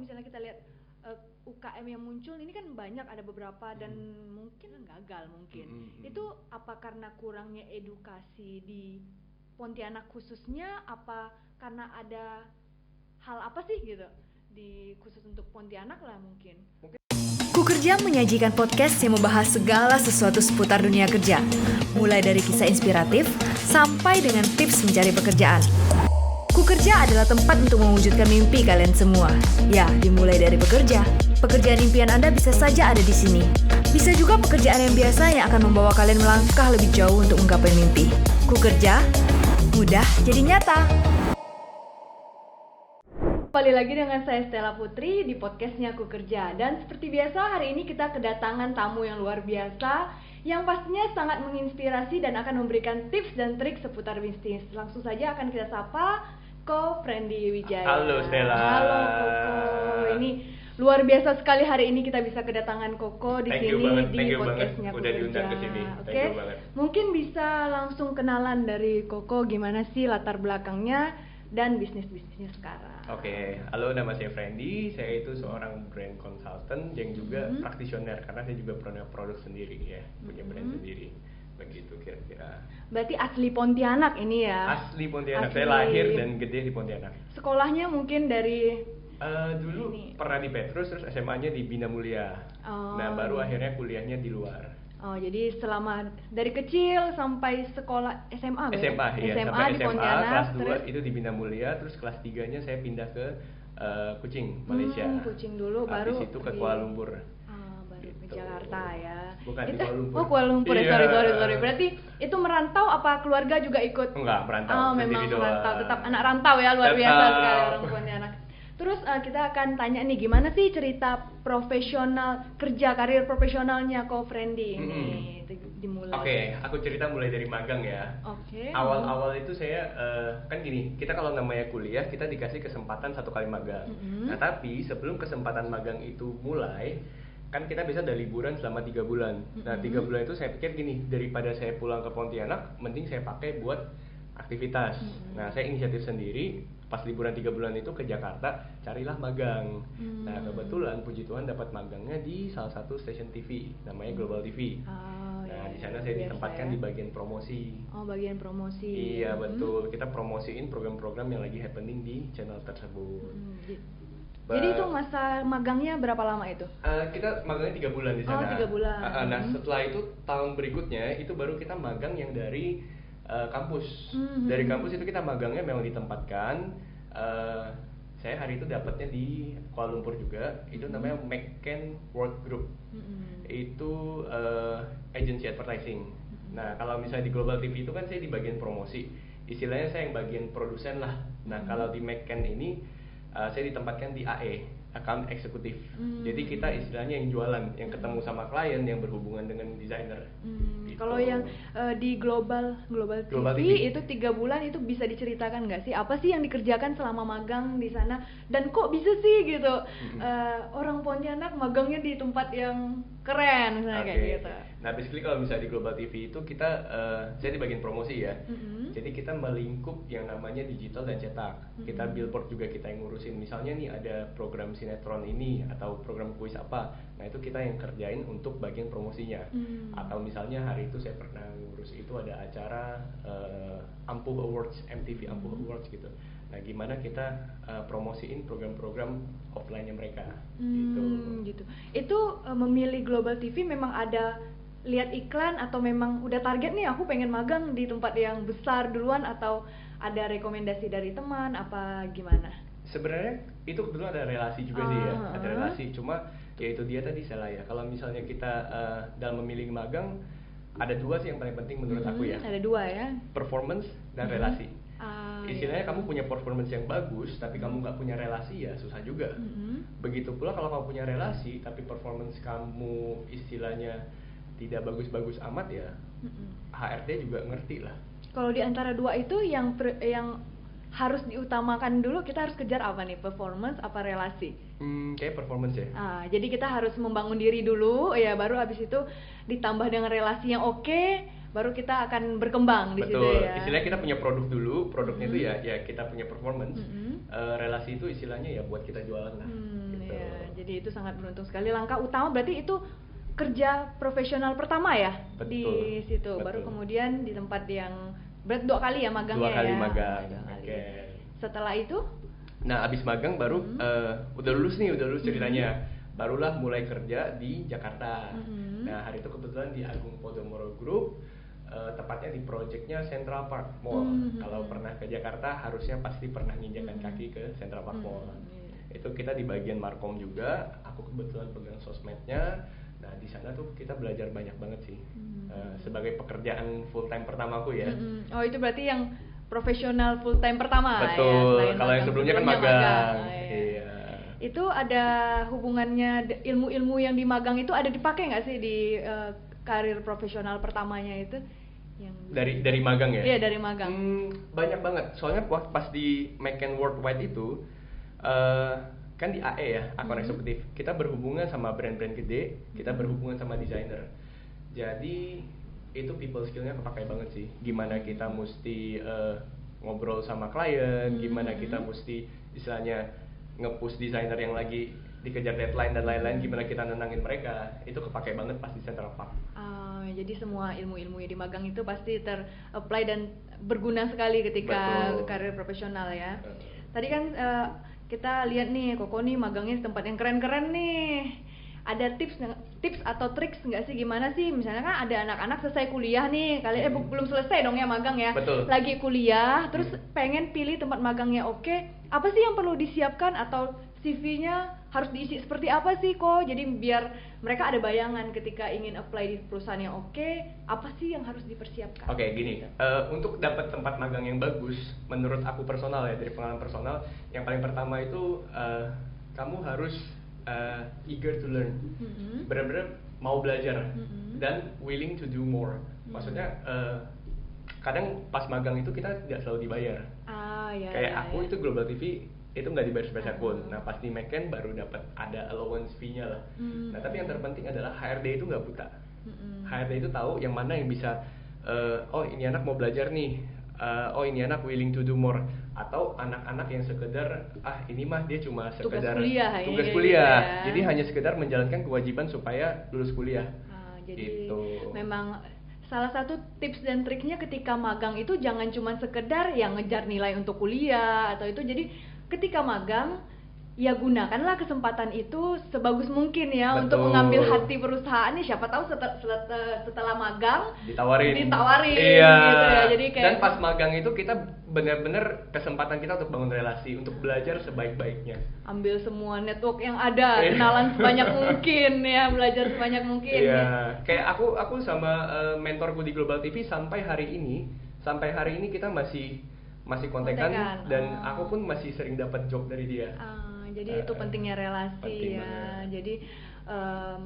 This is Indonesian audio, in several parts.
misalnya kita lihat UKM yang muncul ini kan banyak, ada beberapa dan mungkin gagal mungkin. Itu apa karena kurangnya edukasi di Pontianak khususnya, apa karena ada hal apa sih gitu di khusus untuk Pontianak lah mungkin. Kukerja menyajikan podcast yang membahas segala sesuatu seputar dunia kerja, mulai dari kisah inspiratif sampai dengan tips mencari pekerjaan. Kukerja adalah tempat untuk mewujudkan mimpi kalian semua. Ya, dimulai dari bekerja. Pekerjaan impian Anda bisa saja ada di sini. Bisa juga pekerjaan yang biasa yang akan membawa kalian melangkah lebih jauh untuk menggapai mimpi. Kukerja, mudah jadi nyata. Kembali lagi dengan saya Stella Putri di podcastnya Kukerja. Dan seperti biasa hari ini kita kedatangan tamu yang luar biasa yang pastinya sangat menginspirasi dan akan memberikan tips dan trik seputar bisnis. Langsung saja akan kita sapa Ko Friendly Wijaya. Halo Stella. Halo Koko. Ini luar biasa sekali hari ini kita bisa kedatangan Koko di sini di podcastnya Kukerja. Udah diundang ke sini. Oke. Mungkin bisa langsung kenalan dari Koko, gimana sih latar belakangnya dan bisnisnya sekarang. Oke, halo, nama saya Friendly. Saya itu seorang brand consultant yang juga praktisioner karena saya juga punya produk sendiri ya, punya brand sendiri. Begitu kira-kira. Berarti asli Pontianak ini ya? Asli Pontianak. Saya lahir dan gede di Pontianak. Sekolahnya mungkin dari dulu ini. Pernah di Petrus, terus SMA-nya di Bina Mulia. Nah, baru akhirnya kuliahnya di luar. Oh, jadi selama dari kecil sampai sekolah SMA SMA, iya, SMA sampai di SMA Pontianak, kelas 2 terus itu di Bina Mulia, terus kelas 3-nya saya pindah ke Kuching, Malaysia. Kuching dulu, baru habis itu ke Kuala Lumpur. Baru ke Gitu. Jakarta ya. Bukan di Kuala Lumpur. Oh, Kuala Lumpur ya, Iya. sorry. Berarti itu merantau apa keluarga juga ikut? Enggak, merantau. Oh, sendiri memang doang. merantau, tetap anak rantau ya, luar Tetap. biasa sekali orang Pontianak. Terus kita akan tanya nih, gimana sih cerita profesional kerja, karir profesionalnya Ko Friendly ini dimulai? Oke, aku cerita mulai dari magang ya. Oke. Awal-awal itu saya kan gini, kita kalau namanya kuliah kita dikasih kesempatan 1 kali magang. Nah, tapi sebelum kesempatan magang itu mulai, kan kita bisa ada liburan selama 3 bulan. Nah, 3 bulan itu saya pikir gini, daripada saya pulang ke Pontianak, mending saya pakai buat aktivitas. Nah, saya inisiatif sendiri. Pas liburan 3 bulan itu ke Jakarta, carilah magang. Nah, kebetulan puji Tuhan dapat magangnya di salah satu stasiun TV, namanya Global TV. Nah, di sana saya ditempatkan di bagian promosi. Oh, bagian promosi. Iya, betul. Kita promosiin program-program yang lagi happening di channel tersebut. Jadi itu masa magangnya berapa lama itu? Kita magangnya 3 bulan di sana. Oh, 3 bulan. Nah, setelah itu tahun berikutnya itu baru kita magang yang dari kampus. Dari kampus itu kita magangnya memang ditempatkan. Saya hari itu dapatnya di Kuala Lumpur juga. Itu namanya McCann World Group. Itu agency advertising. Nah, kalau misalnya di Global TV itu kan saya di bagian promosi. Istilahnya saya yang bagian produsen lah. Nah, kalau di McCann ini saya ditempatkan di AE, account eksekutif. Jadi kita istilahnya yang jualan, yang ketemu sama klien, yang berhubungan dengan desainer. Gitu. Kalau yang di Global TV itu 3 bulan itu bisa diceritakan nggak sih apa sih yang dikerjakan selama magang di sana dan kok bisa sih gitu orang Pontianak magangnya di tempat yang keren misalnya kayak gitu. Nah, basically kalau misalnya di Global TV itu kita saya di bagian promosi ya. Jadi kita melingkup yang namanya digital dan cetak. Kita billboard juga kita yang ngurusin. Misalnya nih ada program sinetron ini atau program kuis apa. Nah, itu kita yang kerjain untuk bagian promosinya. Atau misalnya hari itu saya pernah ngurus itu ada acara Ampuh Awards, MTV Ampuh Awards gitu. Nah, gimana kita promosiin program-program offline-nya mereka gitu. Itu memilih Global TV memang ada lihat iklan atau memang udah target nih aku pengen magang di tempat yang besar duluan atau ada rekomendasi dari teman apa gimana? Sebenarnya itu dulu ada relasi juga sih ya, ada relasi. Cuma ya itu dia tadi salah ya. Kalau misalnya kita dalam memilih magang ada 2 sih yang paling penting menurut aku ya. Ada 2 ya. Performance dan relasi. Istilahnya kamu punya performance yang bagus tapi kamu nggak punya relasi ya susah juga. Begitu pula kalau kamu punya relasi tapi performance kamu istilahnya tidak bagus-bagus amat ya, HRD juga ngerti lah. Kalau di antara 2 itu yang harus diutamakan dulu, kita harus kejar apa nih, performance apa relasi? Kayak performance ya. Jadi kita harus membangun diri dulu ya, baru habis itu ditambah dengan relasi yang oke, baru kita akan berkembang di situ ya. Betul. Istilahnya kita punya produk dulu, produknya itu ya kita punya performance. Relasi itu istilahnya ya buat kita jualan lah. Gitu. Jadi itu sangat beruntung sekali. Langkah utama berarti itu kerja profesional pertama ya. Betul, di situ. betul. Baru kemudian di tempat yang berat 2 kali ya magangnya 2 kali ya. magang. 2 kali. Oke. Setelah itu Nah, abis magang baru udah lulus ceritanya. Barulah mulai kerja di Jakarta. Nah, hari itu kebetulan di Agung Podomoro Group, tepatnya di projectnya Central Park Mall. Kalau pernah ke Jakarta harusnya pasti pernah nginjakan kaki ke Central Park Mall. Itu kita di bagian Markom juga. Aku kebetulan pegang sosmednya. Nah, di sana tuh kita belajar banyak banget sih. Sebagai pekerjaan full time pertamaku ya. Oh, itu berarti yang profesional full time pertama. Betul. Ya, kalau yang sebelumnya kan magang. Iya. Itu ada hubungannya ilmu-ilmu yang di magang itu ada dipakai nggak sih di karir profesional pertamanya itu? Yang dari magang ya? Iya, dari magang. Banyak banget. Soalnya pas di McCann Worldwide itu kan di AE ya, akun eksekutif. Kita berhubungan sama brand-brand gede, kita berhubungan sama desainer. Jadi itu people skillnya kepakai banget sih. Gimana kita mesti ngobrol sama klien, gimana kita mesti istilahnya nge-push desainer yang lagi dikejar deadline dan lain-lain, gimana kita nenangin mereka, itu kepakai banget pas di Central Park. Jadi semua ilmu-ilmu yang di magang itu pasti ter-apply dan berguna sekali ketika karir profesional ya. Tadi kan kita lihat nih, Koko nih magangnya di tempat yang keren-keren nih. Ada tips atau triks nggak sih, gimana sih misalnya kan ada anak-anak selesai kuliah nih, kalian belum selesai dong ya magang ya. Betul. Lagi kuliah terus pengen pilih tempat magangnya. Oke, apa sih yang perlu disiapkan atau CV-nya harus diisi seperti apa sih kok? Jadi biar mereka ada bayangan ketika ingin apply di perusahaan yang oke, apa sih yang harus dipersiapkan? Oke, gini, untuk dapat tempat magang yang bagus, menurut aku personal ya, dari pengalaman personal, yang paling pertama itu kamu harus eager to learn, benar-benar mau belajar dan willing to do more. Maksudnya kadang pas magang itu kita tidak selalu dibayar. Kayak aku itu Global TV itu nggak dibayar sebesar pun. Nah, pas di McCann baru dapat ada allowance fee-nya lah. Nah, tapi yang terpenting adalah HRD itu nggak buta. HRD itu tahu yang mana yang bisa oh ini anak mau belajar nih, oh ini anak willing to do more, atau anak-anak yang sekedar ini mah dia cuma sekedar tugas kuliah, jadi hanya sekedar menjalankan kewajiban supaya lulus kuliah. Jadi gitu. Memang salah satu tips dan triknya ketika magang itu jangan cuma sekedar yang ngejar nilai untuk kuliah atau itu. Jadi ketika magang ya gunakanlah kesempatan itu sebagus mungkin ya. Betul. Untuk mengambil hati perusahaan nih, siapa tahu setelah magang ditawarin iya. gitu ya. Jadi kayak dan pas magang itu kita benar-benar kesempatan kita untuk bangun relasi, untuk belajar sebaik-baiknya, ambil semua network yang ada, kenalan sebanyak mungkin ya, belajar sebanyak mungkin. Iya, kayak aku sama mentorku di Global TV sampai hari ini kita masih kontekan dan aku pun masih sering dapat job dari dia. Jadi itu pentingnya relasi penting ya. banget. Jadi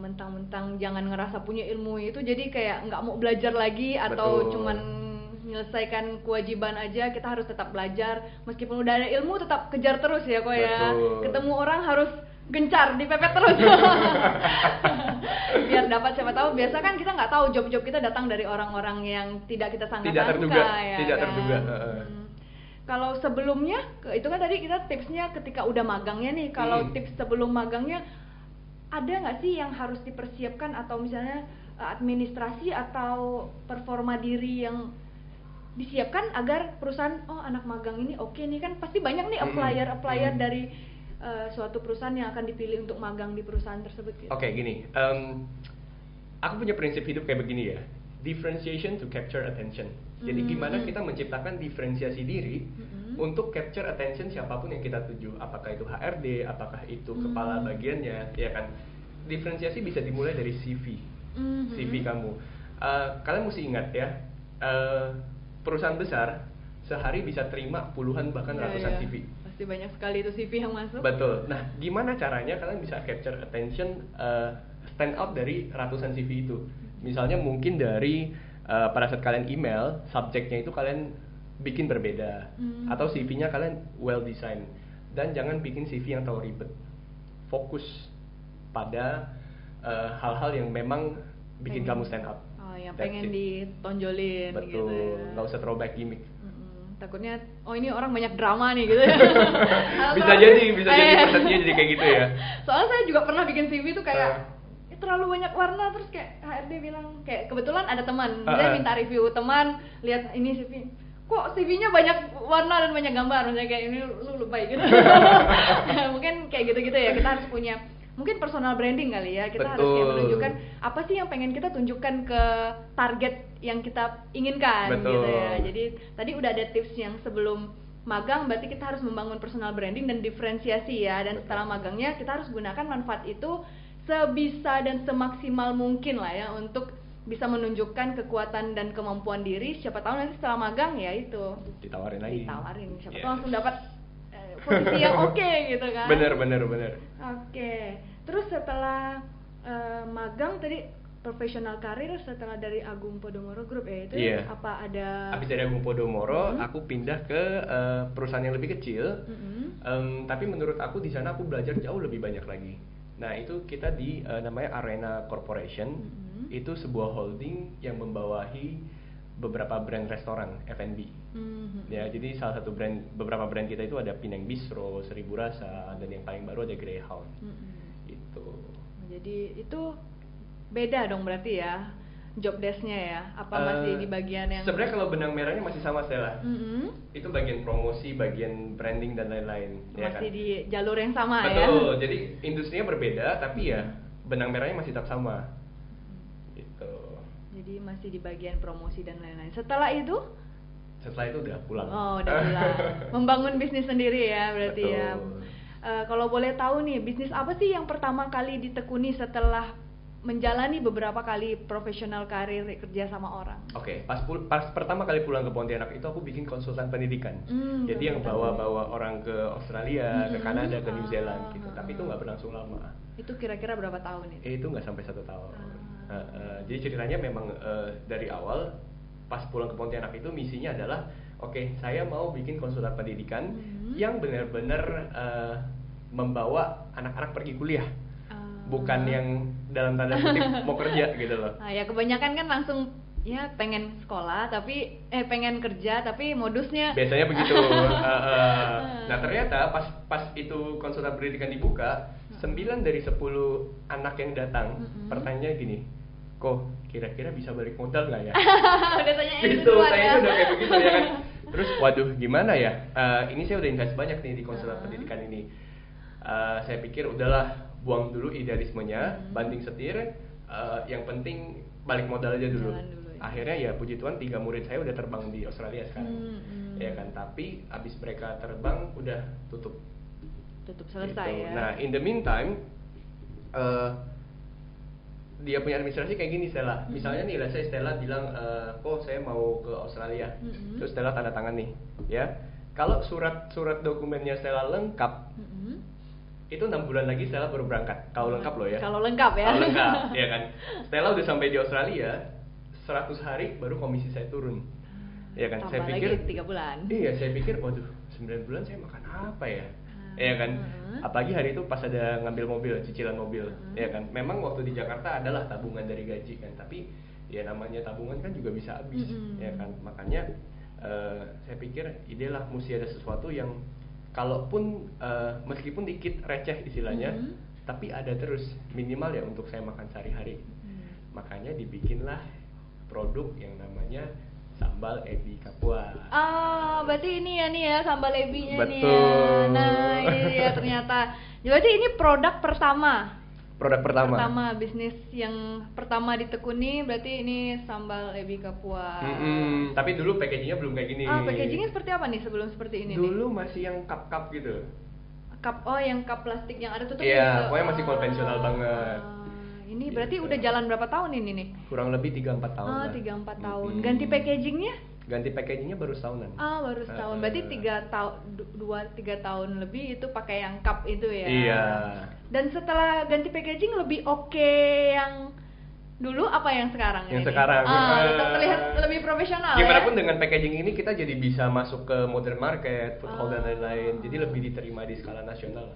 mentang-mentang jangan ngerasa punya ilmu itu jadi kayak nggak mau belajar lagi atau cuman menyelesaikan kewajiban aja. Kita harus tetap belajar, meskipun udah ada ilmu tetap kejar terus ya kok ya. Ketemu orang harus gencar, dipepet terus. Biar dapat, siapa tahu biasa kan kita nggak tahu job-job kita datang dari orang-orang yang tidak kita sangka-sangka ya. Tidak terduga. Kalau sebelumnya, itu kan tadi kita tipsnya ketika udah magangnya nih. Kalau tips sebelum magangnya, ada nggak sih yang harus dipersiapkan atau misalnya administrasi atau performa diri yang disiapkan agar perusahaan, oh anak magang ini oke nih, kan pasti banyak nih applier dari suatu perusahaan yang akan dipilih untuk magang di perusahaan tersebut gitu. Oke, gini, aku punya prinsip hidup kayak begini ya, differentiation to capture attention. Jadi gimana kita menciptakan diferensiasi diri untuk capture attention siapapun yang kita tuju, apakah itu HRD, apakah itu kepala bagiannya, ya kan. Diferensiasi bisa dimulai dari CV, CV kamu. Kalian mesti ingat ya, perusahaan besar sehari bisa terima puluhan bahkan ratusan CV. Pasti banyak sekali itu CV yang masuk. Betul. Nah, gimana caranya kalian bisa capture attention, stand out dari ratusan CV itu? Misalnya mungkin dari pada saat kalian email, subjeknya itu kalian bikin berbeda, atau CV-nya kalian well design. Dan jangan bikin CV yang terlalu ribet. Fokus pada hal-hal yang memang bikin kamu stand out. Yang pengen ditonjolin. Betul. Gitu ya. Nggak usah throwback gimmick. takutnya oh ini orang banyak drama nih gitu ya. bisa jadi persepsinya jadi kayak gitu ya. Soalnya saya juga pernah bikin CV tuh kayak terlalu banyak warna, terus kayak HRD bilang kayak kebetulan ada teman dia minta review, teman lihat ini CV kok CV-nya banyak warna dan banyak gambar, misalnya kayak ini lu lebay gitu. Mungkin kayak gitu-gitu ya, kita harus punya mungkin personal branding kali ya, kita harus kayak menunjukkan apa sih yang pengen kita tunjukkan ke target yang kita inginkan. Gitu ya. Jadi tadi udah ada tips yang sebelum magang, berarti kita harus membangun personal branding dan diferensiasi ya, dan setelah magangnya kita harus gunakan manfaat itu sebisa dan semaksimal mungkin lah ya untuk bisa menunjukkan kekuatan dan kemampuan diri. Siapa tahu nanti setelah magang ya itu ditawarin siapa tahu langsung dapat posisi yang oke gitu kan. Bener. Oke. Terus setelah magang tadi profesional karir, setelah dari Agung Podomoro Group ya itu apa ada habis dari Agung Podomoro aku pindah ke perusahaan yang lebih kecil. Tapi menurut aku di sana aku belajar jauh lebih banyak lagi. Nah itu kita di namanya Arena Corporation. Itu sebuah holding yang membawahi beberapa brand restoran F&B. Ya, jadi beberapa brand kita itu ada Pinang Bistro, Seribu Rasa, dan yang paling baru ada Greyhound. Itu. Jadi itu beda dong berarti ya job desk-nya ya? Apa masih di bagian yang sebenarnya kalau benang merahnya masih sama Stella. Itu bagian promosi, bagian branding dan lain-lain. Masih ya kan? di jalur yang sama. Betul, ya? Betul, jadi industrinya berbeda tapi ya benang merahnya masih tetap sama. Gitu. Jadi masih di bagian promosi dan lain-lain. Setelah itu udah pulang. Oh, udah pulang. Membangun bisnis sendiri ya berarti. Betul. Ya. Kalau boleh tahu nih, bisnis apa sih yang pertama kali ditekuni setelah menjalani beberapa kali profesional karir kerja sama orang? Oke, pas pertama kali pulang ke Pontianak itu aku bikin konsultan pendidikan. Jadi yang bawa orang ke Australia, ke Kanada, ke New Zealand gitu. Tapi itu nggak berlangsung lama. Itu kira-kira berapa tahun itu? Itu nggak sampai 1 tahun. Jadi ceritanya memang dari awal pas pulang ke Pontianak itu misinya adalah saya mau bikin konsultan pendidikan yang benar-benar membawa anak-anak pergi kuliah. Bukan yang dalam tanda kutip mau kerja gitu loh. Ya kebanyakan kan langsung ya pengen sekolah tapi pengen kerja tapi modusnya biasanya begitu. Nah ternyata pas itu konsultan pendidikan dibuka, 9 dari 10 anak yang datang pertanyaannya gini, kok kira-kira bisa balik modal nggak ya? Udah tanya gitu, tanya udah kayak begitu ya kan. Terus waduh gimana ya? Ini saya udah invest banyak nih di konsultan pendidikan ini. Saya pikir udahlah buang dulu idealismenya, banting setir, yang penting balik modal aja dulu. Akhirnya ya puji Tuhan 3 murid saya udah terbang di Australia sekarang. Ya kan, tapi abis mereka terbang udah tutup selesai gitu. Ya. Nah, in the meantime dia punya administrasi kayak gini Stella. Misalnya nih, Stella bilang kok saya mau ke Australia. Terus Stella tanda tangan nih, ya. Kalau surat dokumennya Stella lengkap, itu 6 bulan lagi Stella baru berangkat. Kalau lengkap loh ya. Kalau lengkap ya. Kalau lengkap, ya kan. Stella udah sampai di Australia, 100 hari baru komisi saya turun. Ya kan. Tambah saya pikir lagi 3 bulan. Iya, saya pikir waduh, 9 bulan saya makan apa ya? Ya kan. Apalagi hari itu pas ada ngambil mobil, cicilan mobil, ya kan. Memang waktu di Jakarta adalah tabungan dari gaji kan, tapi ya namanya tabungan kan juga bisa habis, ya kan. Makanya saya pikir idelah mesti ada sesuatu yang kalaupun meskipun dikit receh istilahnya, tapi ada terus minimal ya untuk saya makan sehari-hari. Makanya dibikinlah produk yang namanya sambal ebi Kapuas. Berarti ini ya sambal ebinya. Betul. Nih ya. Nah, ini ya ternyata. Berarti ini produk pertama. Bisnis yang pertama ditekuni berarti ini sambal ebi Kapuas. Tapi dulu packagingnya belum kayak gini. Packagingnya seperti apa nih sebelum seperti ini? Dulu masih yang cup gitu. Yang cup plastik yang ada tutupnya. Iya, pokoknya masih konvensional banget. Ini berarti udah jalan berapa tahun ini nih? Kurang lebih 3-4 tahun. 3-4 tahun. Ganti packagingnya? Ganti packagingnya baru setahunan. Baru setahun. Berarti 2-3 tahun lebih itu pakai yang cup itu ya. Iya. Dan setelah ganti packaging lebih oke yang dulu apa yang sekarang? Yang sekarang. Tetap terlihat lebih profesional. Gimana pun dengan packaging ini kita jadi bisa masuk ke modern market, food hall dan lain-lain. Jadi lebih diterima di skala nasional.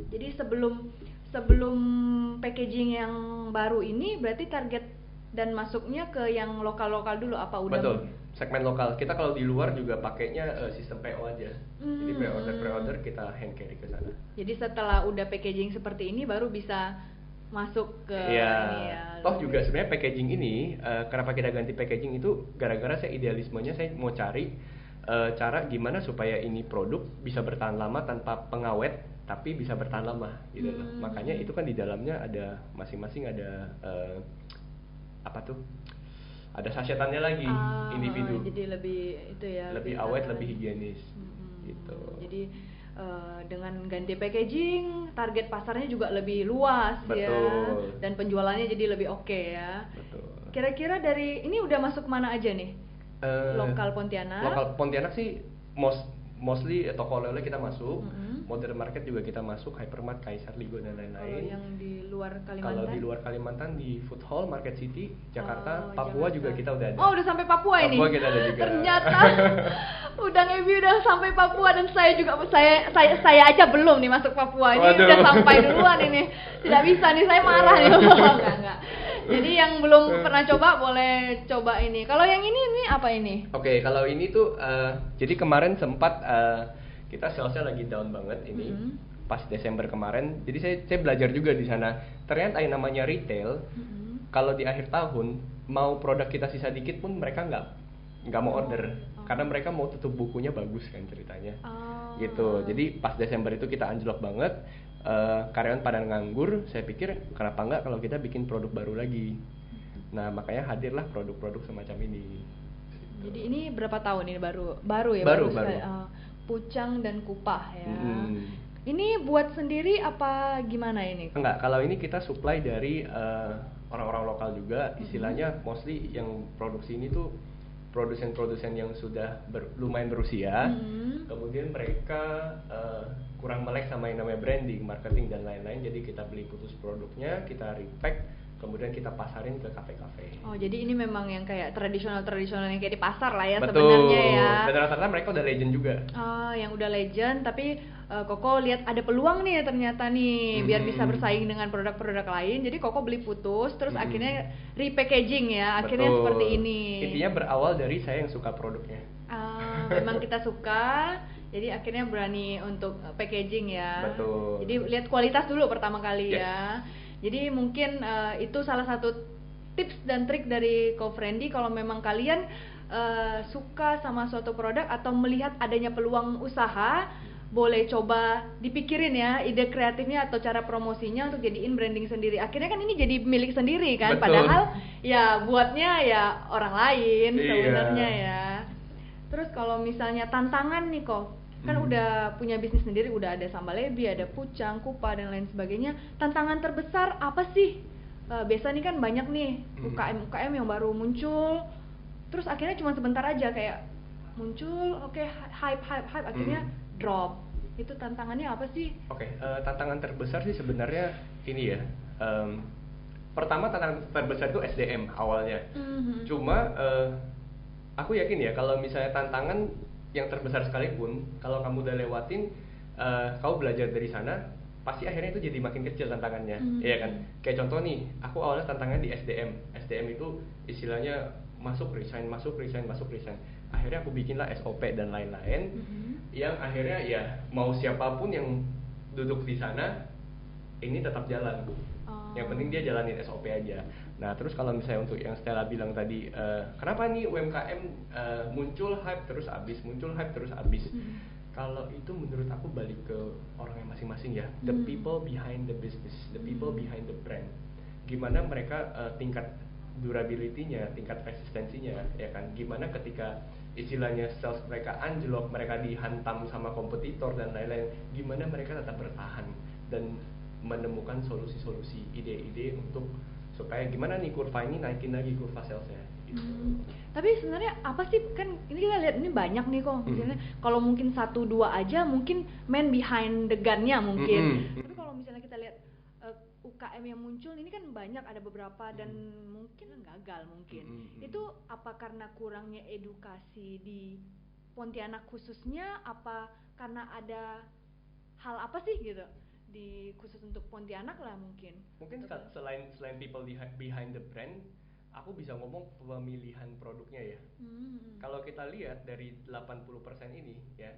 Jadi sebelum packaging yang baru ini berarti target dan masuknya ke yang lokal-lokal dulu apa udah? Betul, segmen lokal. Kita kalau di luar juga pakainya sistem PO aja. Jadi pre-order kita hand carry ke sana. Jadi setelah udah packaging seperti ini baru bisa masuk ke ini ya. Toh juga sebenarnya packaging ini kenapa kita ganti packaging itu gara-gara saya idealismenya saya mau cari cara gimana supaya ini produk bisa bertahan lama tanpa pengawet tapi bisa bertahan lama gitu loh. Makanya itu kan di dalamnya ada masing-masing ada apa tuh? Ada sasetannya lagi individu. Jadi lebih itu ya. Lebih awet, lebih higienis. Gitu. Jadi dengan ganti packaging, target pasarnya juga lebih luas. Betul. Ya, dan penjualannya jadi lebih oke ya. Betul. Kira-kira dari ini udah masuk mana aja nih? Lokal Pontianak. Lokal Pontianak sih mostly toko oleh-oleh kita masuk, modern market juga kita masuk, hypermart, Kaisar, Ligo dan lain-lain. Kalau yang di luar Kalimantan? Kalau di luar Kalimantan di Food Hall, Market City, Jakarta, Papua Jakarta. Juga kita udah ada. Oh, udah sampai Papua ini. Papua kita ada juga. Ternyata udah Ebi udah sampai Papua dan saya juga saya aja belum nih masuk Papua. Ini udah sampai duluan ini. Tidak bisa nih, saya marah nih. Enggak. Jadi yang belum pernah coba boleh coba ini. Kalau yang ini apa ini? Oke, kalau ini tuh jadi kemarin sempat kita salesnya lagi down banget ini pas Desember kemarin. Jadi saya belajar juga di sana. Ternyata yang namanya retail kalau di akhir tahun mau produk kita sisa dikit pun mereka nggak mau order karena mereka mau tutup bukunya bagus kan ceritanya. Gitu. Jadi pas Desember itu kita anjlok banget. Karyawan pada nganggur, saya pikir kenapa enggak kalau kita bikin produk baru lagi. Nah makanya hadirlah produk-produk semacam ini. Jadi ini berapa tahun ini baru ya? Baru. Pucang dan Kupah ya. Ini buat sendiri apa gimana ini? Enggak, kalau ini kita supply dari orang-orang lokal juga. Istilahnya mostly yang produksi ini tuh produsen-produsen yang sudah lumayan berusia. Kemudian mereka kurang melek sama yang namanya branding, marketing dan lain-lain. Jadi kita beli khusus produknya, kita repack, kemudian kita pasarin ke kafe-kafe. Oh, jadi ini memang yang kayak tradisional yang kayak di pasar lah ya. Betul. Sebenarnya ya. Dan rata-rata mereka udah legend juga. Yang udah legend, tapi Koko lihat ada peluang nih ternyata nih biar bisa bersaing dengan produk-produk lain. Jadi Koko beli putus, terus akhirnya repackaging ya. Akhirnya seperti ini. Intinya berawal dari saya yang suka produknya. Memang kita suka. Jadi akhirnya berani untuk packaging ya. Betul. Jadi lihat kualitas dulu pertama kali ya. Jadi mungkin itu salah satu tips dan trik dari Ko Friendly kalau memang kalian suka sama suatu produk atau melihat adanya peluang usaha, boleh coba dipikirin ya ide kreatifnya atau cara promosinya untuk jadiin branding sendiri. Akhirnya kan ini jadi milik sendiri kan. Betul. Padahal ya buatnya ya orang lain sebenarnya ya. Terus kalau misalnya tantangan nih Ko, kan udah punya bisnis sendiri, udah ada Sambalebi, ada Pucang, Kupah dan lain sebagainya. Tantangan terbesar apa sih? Biasa nih kan banyak nih UKM yang baru muncul, terus akhirnya cuma sebentar aja kayak muncul, hype akhirnya drop. Itu tantangannya apa sih? Tantangan terbesar sih sebenarnya ini ya. Pertama tantangan terbesar itu SDM awalnya. Cuma aku yakin ya kalau misalnya tantangan yang terbesar sekalipun, kalau kamu udah lewatin, kamu belajar dari sana, pasti akhirnya itu jadi makin kecil tantangannya, ya kan? Kayak contoh nih, aku awalnya tantangan di SDM. SDM itu istilahnya masuk resign. Akhirnya aku bikinlah SOP dan lain-lain, yang akhirnya ya mau siapapun yang duduk di sana, ini tetap jalan. Yang penting dia jalanin SOP aja. Nah terus kalau misalnya untuk yang Stella bilang tadi, kenapa nih UMKM muncul hype terus habis. Kalau itu menurut aku balik ke orangnya masing-masing ya. The people behind the business, the people behind the brand. Gimana mereka tingkat durability-nya, tingkat resistensinya, ya kan? Gimana ketika istilahnya sales mereka anjlok, mereka dihantam sama kompetitor dan lain-lain, gimana mereka tetap bertahan dan menemukan solusi-solusi, ide-ide untuk supaya gimana nih kurva ini naikin lagi kurva salesnya gitu. Tapi sebenarnya apa sih, kan ini kita lihat ini banyak nih kok misalnya kalau mungkin 1-2 aja mungkin man behind the gun-nya mungkin. Tapi kalau misalnya kita lihat UKM yang muncul ini kan banyak, ada beberapa dan mungkin gagal mungkin. Itu apa karena kurangnya edukasi di Pontianak khususnya, apa karena ada hal apa sih gitu di khusus untuk Pontianak lah mungkin. Selain people behind the brand, aku bisa ngomong pemilihan produknya ya. Kalau kita lihat dari 80% ini ya,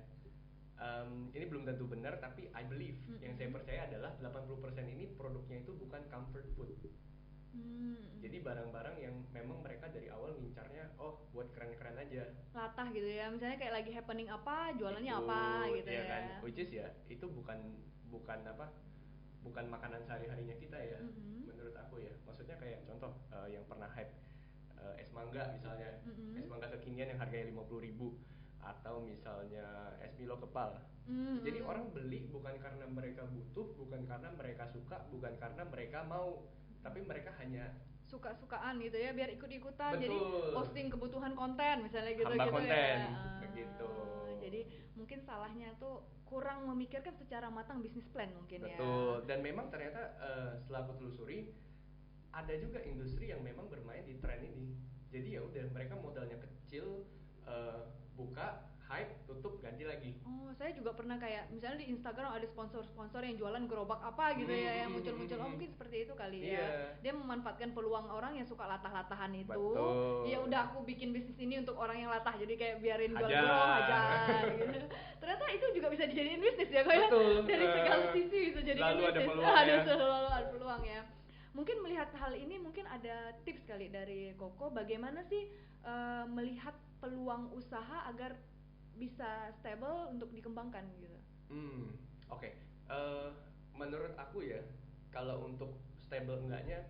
ini belum tentu benar, tapi I believe, yang saya percaya adalah 80% ini produknya itu bukan comfort food. Jadi barang-barang yang memang mereka dari awal ngincarnya, oh buat keren-keren aja, latah gitu ya, misalnya kayak lagi happening apa, jualannya itu, apa gitu ya ya kan, which is ya itu bukan apa, bukan makanan sehari-harinya kita ya, menurut aku ya. Maksudnya kayak contoh yang pernah hype es mangga misalnya, es mangga kekinian yang harganya 50.000, atau misalnya es Milo kepal. Jadi orang beli bukan karena mereka butuh, bukan karena mereka suka, bukan karena mereka mau, tapi mereka hanya suka-sukaan gitu ya, biar ikut-ikutan. Betul. Jadi posting kebutuhan konten misalnya gitu hamba gitu konten, ya. begitu. Jadi mungkin salahnya tuh kurang memikirkan secara matang bisnis plan mungkin. Betul. Ya. Dan memang ternyata setelah aku telusuri, ada juga industri yang memang bermain di tren ini. Jadi ya udah, mereka modalnya kecil, buka, hype, tutup, ganti lagi. Oh, saya juga pernah kayak misalnya di Instagram ada sponsor-sponsor yang jualan gerobak apa gitu ya, yang muncul-muncul. Oh, mungkin seperti itu kali ya. Dia memanfaatkan peluang orang yang suka latah-latahan itu. Betul. Ya udah, aku bikin bisnis ini untuk orang yang latah. Jadi kayak biarin jual gerobak aja gitu. Ternyata itu juga bisa dijadiin bisnis ya, kok ya. Dari segala sisi bisa jadi bisnis. Selalu ada peluang ya. Selalu ada peluang ya. Mungkin melihat hal ini, mungkin ada tips kali dari Koko, bagaimana sih melihat peluang usaha agar bisa stable untuk dikembangkan gitu. Oke. Menurut aku ya, kalau untuk stable enggaknya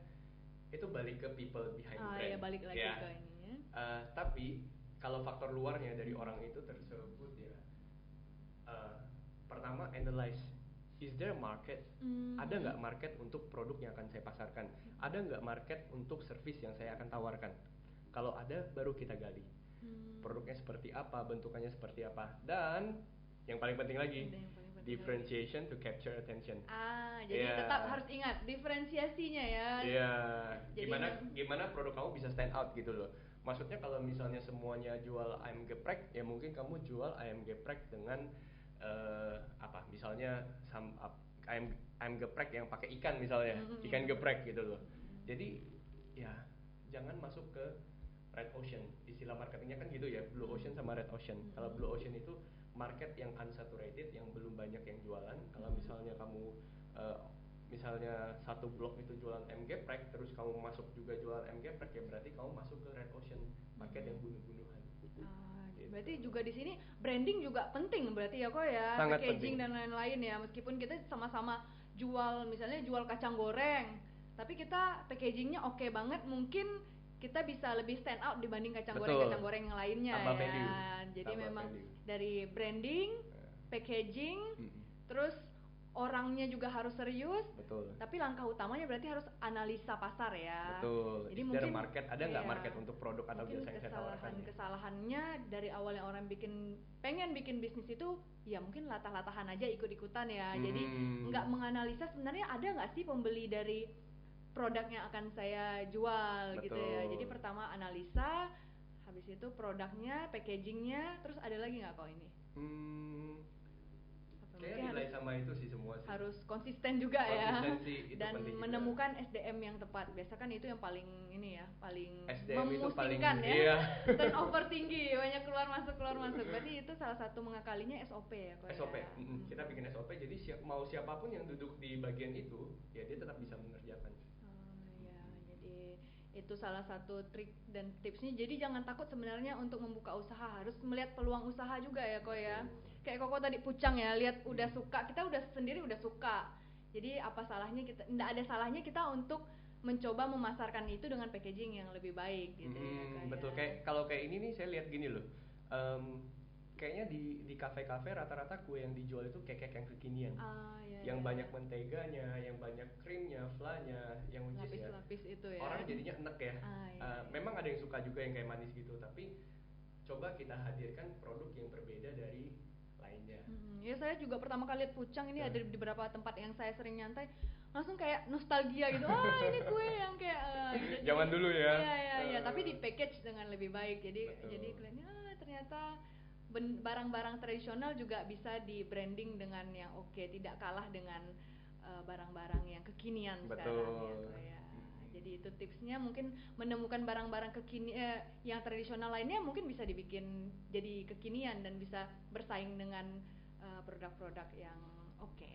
itu balik ke people behind brand. Ya balik lagi ya. ke ini ya. Tapi kalau faktor luarnya dari orang itu tersebut ya, pertama analyze, is there a market? Ada nggak market untuk produk yang akan saya pasarkan? Ada nggak market untuk service yang saya akan tawarkan? Kalau ada, baru kita gali. Produknya seperti apa, bentukannya seperti apa, dan yang paling penting lagi, differentiation to capture attention. Jadi tetap harus ingat diferensiasinya ya. Gimana produk kamu bisa stand out gitu loh. Maksudnya kalau misalnya semuanya jual ayam geprek, ya mungkin kamu jual ayam geprek dengan misalnya ayam geprek yang pakai ikan misalnya, ikan geprek gitu loh. Jadi ya jangan masuk ke red ocean, istilah marketingnya kan gitu ya, blue ocean sama red ocean. Kalau blue ocean itu market yang unsaturated, yang belum banyak yang jualan. Kalau misalnya kamu misalnya satu blok itu jualan ayam geprek, terus kamu masuk juga jualan ayam geprek, ya berarti kamu masuk ke red ocean, market yang bunuh-bunuhan. Gitu. Berarti juga di sini branding juga penting berarti ya, kok ya. Sangat packaging penting. Dan lain-lain ya, meskipun kita sama-sama jual, misalnya jual kacang goreng, tapi kita packagingnya oke banget, mungkin kita bisa lebih stand out dibanding kacang goreng yang lainnya. Tambah ya. value. Jadi Tambah memang value. Dari branding, packaging, terus orangnya juga harus serius. Betul. Tapi langkah utamanya berarti harus analisa pasar ya. Betul. Jadi mungkin market, ada nggak market untuk produk atau mungkin jasa yang saya tawarkan? Kesalahannya dari awalnya orang pengen bikin bisnis itu ya mungkin latah-latahan aja, ikut-ikutan ya. Jadi nggak menganalisa sebenarnya ada nggak sih pembeli dari produk yang akan saya jual. Betul. Gitu ya. Jadi pertama analisa, habis itu produknya, packagingnya, terus ada lagi nggak kok ini? Kayaknya nilai sama itu sih semua sih. Harus konsisten juga Konsistensi ya. Dan menemukan juga SDM yang tepat. Biasa kan itu yang paling ini ya, paling memusingkan ya. Iya. Turnover tinggi, banyak keluar masuk. Berarti itu salah satu mengakalinya SOP ya kok. SOP. Ya. Kita bikin SOP, jadi mau siapapun yang duduk di bagian itu, ya dia tetap bisa mengerjakan. Jadi itu salah satu trik dan tipsnya. Jadi jangan takut sebenarnya untuk membuka usaha, harus melihat peluang usaha juga ya kok ya. Kayak Koko tadi Pucang ya, lihat udah suka, kita udah suka. Jadi apa salahnya kita, enggak ada salahnya kita untuk mencoba memasarkan itu dengan packaging yang lebih baik gitu ya. Betul. Kayak kalau kayak ini nih saya lihat gini loh. Kayaknya di kafe-kafe rata-rata kue yang dijual itu kekek yang kekinian. Yang banyak menteganya, yang banyak krimnya, flanya, yang lapis-lapis itu ya. Orang jadinya enek ya. Memang ada yang suka juga yang kayak manis gitu, tapi coba kita hadirkan produk yang berbeda dari lainnya. Ya saya juga pertama kali lihat Pucang ini ada di beberapa tempat yang saya sering nyantai, langsung kayak nostalgia gitu. Ini kue yang kayak zaman dulu ya. Iya, tapi di package dengan lebih baik. Jadi kelihatannya ternyata barang-barang tradisional juga bisa di branding dengan yang oke, tidak kalah dengan barang-barang yang kekinian sekarang ya. Jadi itu tipsnya, mungkin menemukan barang-barang yang tradisional lainnya mungkin bisa dibikin jadi kekinian dan bisa bersaing dengan produk-produk yang oke.